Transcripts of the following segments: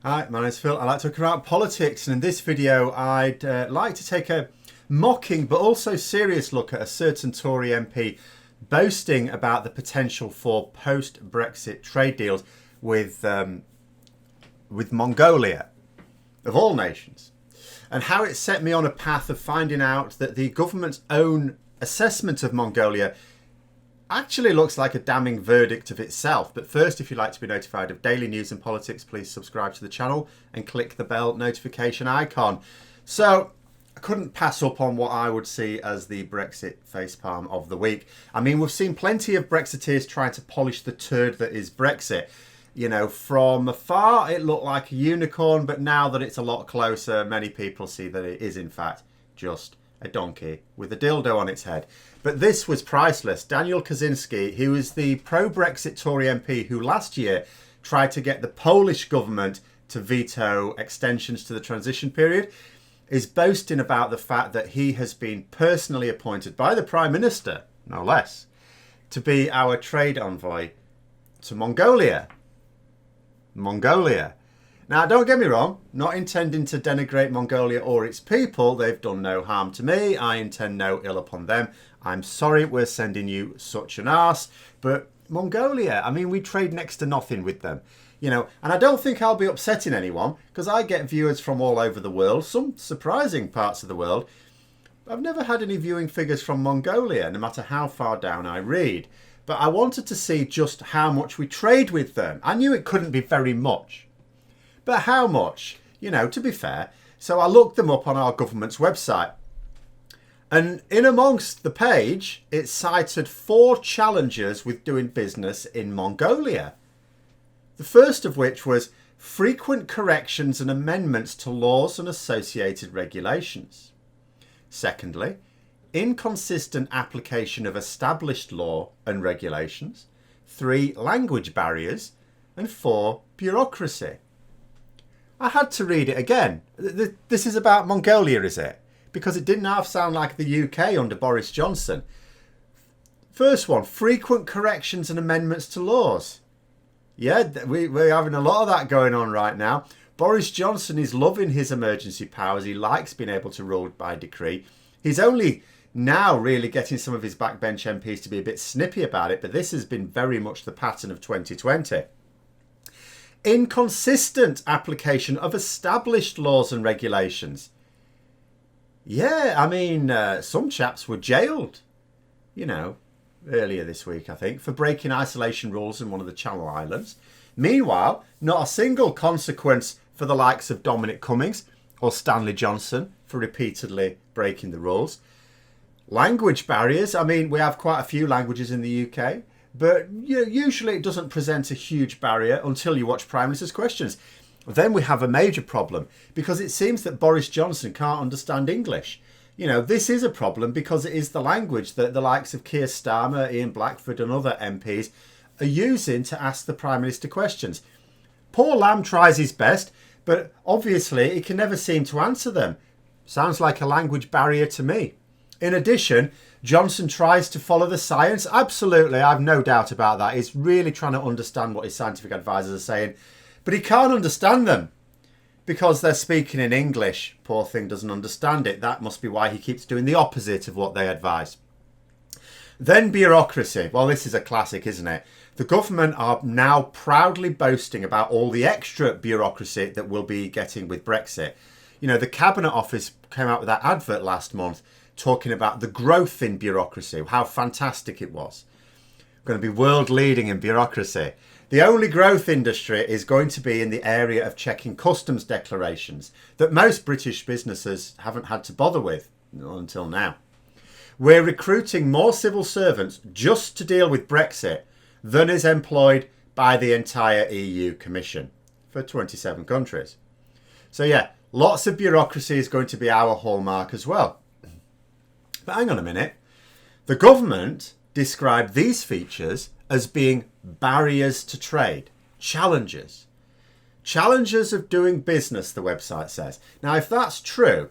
Hi, my name's Phil. I like to talk about politics, and in this video I'd like to take a mocking but also serious look at a certain Tory MP boasting about the potential for post-Brexit trade deals with Mongolia, of all nations, and how it set me on a path of finding out that the government's own assessment of Mongolia actually looks like a damning verdict of itself. But first, if you'd like to be notified of daily news and politics, please subscribe to the channel and click the bell notification icon. So I couldn't pass up on what I would see as the Brexit facepalm of the week. I mean, we've seen plenty of Brexiteers trying to polish the turd that is Brexit. You know, from afar it looked like a unicorn, but now that it's a lot closer, many people see that it is in fact just a donkey with a dildo on its head. But this was priceless. Daniel Kawczynski, who is the pro-Brexit Tory MP who last year tried to get the Polish government to veto extensions to the transition period, is boasting about the fact that he has been personally appointed by the Prime Minister, no less, to be our trade envoy to Mongolia. Now, don't get me wrong, not intending to denigrate Mongolia or its people. They've done no harm to me. I intend no ill upon them. I'm sorry we're sending you such an arse. But Mongolia, I mean, we trade next to nothing with them. You know, and I don't think I'll be upsetting anyone because I get viewers from all over the world, some surprising parts of the world. I've never had any viewing figures from Mongolia, no matter how far down I read. But I wanted to see just how much we trade with them. I knew it couldn't be very much. But how much? You know, to be fair. So I looked them up on our government's website. And in amongst the page, it cited 4 challenges with doing business in Mongolia. The first of which was frequent corrections and amendments to laws and associated regulations. Secondly, inconsistent application of established law and regulations. 3, language barriers. And 4, bureaucracy. I had to read it again. This is about Mongolia, is it? Because it didn't half sound like the UK under Boris Johnson. First one, frequent corrections and amendments to laws. Yeah, we're having a lot of that going on right now. Boris Johnson is loving his emergency powers. He likes being able to rule by decree. He's only now really getting some of his backbench MPs to be a bit snippy about it, but this has been very much the pattern of 2020. Inconsistent application of established laws and regulations. Yeah, I mean, some chaps were jailed, you know, earlier this week, I think, for breaking isolation rules in one of the Channel Islands. Meanwhile, not a single consequence for the likes of Dominic Cummings or Stanley Johnson for repeatedly breaking the rules. Language barriers. I mean, we have quite a few languages in the UK. But you know, usually it doesn't present a huge barrier until you watch Prime Minister's questions. Then we have a major problem because it seems that Boris Johnson can't understand English. You know, this is a problem because it is the language that the likes of Keir Starmer, Ian Blackford and other MPs are using to ask the Prime Minister questions. Poor Lamb tries his best, but obviously he can never seem to answer them. Sounds like a language barrier to me. In addition, Johnson tries to follow the science. Absolutely, I've no doubt about that. He's really trying to understand what his scientific advisors are saying. But he can't understand them because they're speaking in English. Poor thing doesn't understand it. That must be why he keeps doing the opposite of what they advise. Then bureaucracy. Well, this is a classic, isn't it? The government are now proudly boasting about all the extra bureaucracy that we'll be getting with Brexit. You know, the Cabinet Office came out with that advert last month talking about the growth in bureaucracy, how fantastic it was. We're going to be world leading in bureaucracy. The only growth industry is going to be in the area of checking customs declarations that most British businesses haven't had to bother with until now. We're recruiting more civil servants just to deal with Brexit than is employed by the entire EU Commission for 27 countries. So yeah, lots of bureaucracy is going to be our hallmark as well. But hang on a minute. The government described these features as being barriers to trade, challenges. Challenges of doing business, the website says. Now, if that's true,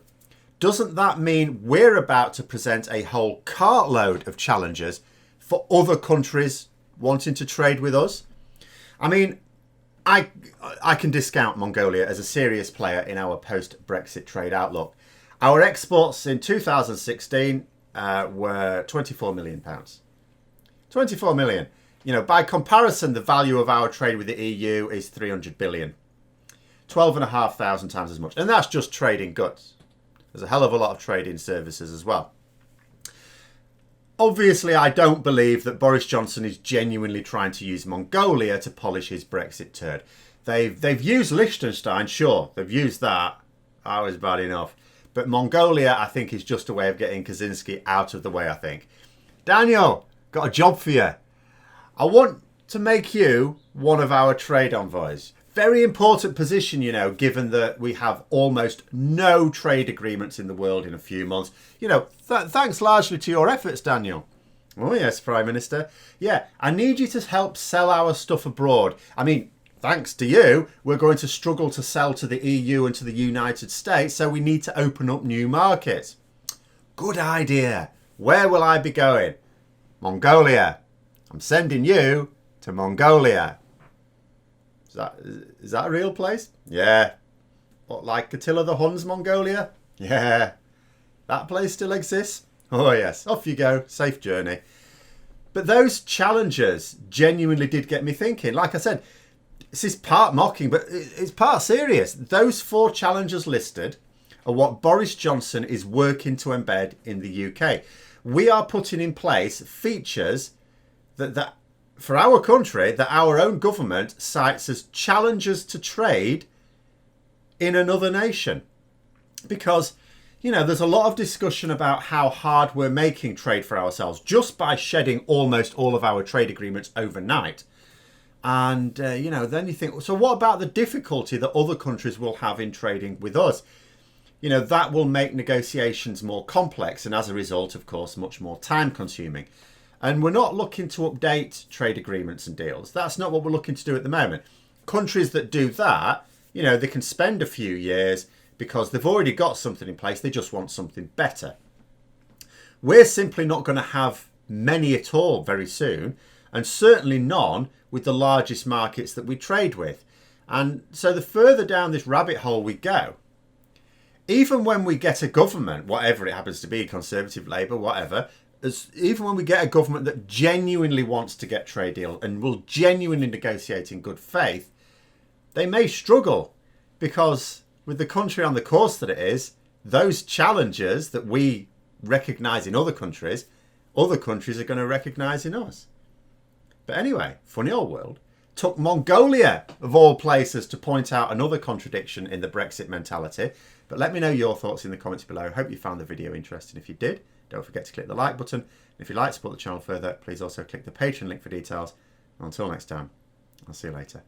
doesn't that mean we're about to present a whole cartload of challenges for other countries wanting to trade with us? I mean, I can discount Mongolia as a serious player in our post-Brexit trade outlook. Our exports in 2016 were £24 million. 24 million. You know, by comparison, the value of our trade with the EU is 300 billion. 12,500 times as much. And that's just trading goods. There's a hell of a lot of trading services as well. Obviously, I don't believe that Boris Johnson is genuinely trying to use Mongolia to polish his Brexit turd. They've used Liechtenstein, sure. They've used that. That was bad enough. But Mongolia, I think, is just a way of getting Kawczynski out of the way, I think. Daniel, got a job for you. I want to make you one of our trade envoys. Very important position, you know, given that we have almost no trade agreements in the world in a few months. You know, thanks largely to your efforts, Daniel. Oh, yes, Prime Minister. Yeah, I need you to help sell our stuff abroad. I mean, thanks to you, we're going to struggle to sell to the EU and to the United States, so we need to open up new markets. Good idea. Where will I be going? Mongolia. I'm sending you to Mongolia. Is that a real place? Yeah. What, like Attila the Hun's Mongolia? Yeah. That place still exists? Oh, yes. Off you go. Safe journey. But those challenges genuinely did get me thinking. Like I said, this is part mocking, but it's part serious. Those 4 challenges listed are what Boris Johnson is working to embed in the UK. We are putting in place features that for our country, that our own government cites as challenges to trade in another nation. Because, you know, there's a lot of discussion about how hard we're making trade for ourselves just by shedding almost all of our trade agreements overnight. And, you know, then you think, so what about the difficulty that other countries will have in trading with us? You know, that will make negotiations more complex and as a result, of course, much more time consuming. And we're not looking to update trade agreements and deals. That's not what we're looking to do at the moment. Countries that do that, you know, they can spend a few years because they've already got something in place. They just want something better. We're simply not going to have many at all very soon, and certainly none with the largest markets that we trade with. And so the further down this rabbit hole we go, even when we get a government, whatever it happens to be, Conservative, Labour, whatever, even when we get a government that genuinely wants to get trade deals and will genuinely negotiate in good faith, they may struggle because with the country on the course that it is, those challenges that we recognise in other countries are going to recognise in us. But anyway, funny old world. Took Mongolia, of all places, to point out another contradiction in the Brexit mentality. But let me know your thoughts in the comments below. Hope you found the video interesting. If you did, don't forget to click the like button. And if you'd like to support the channel further, please also click the Patreon link for details. And until next time, I'll see you later.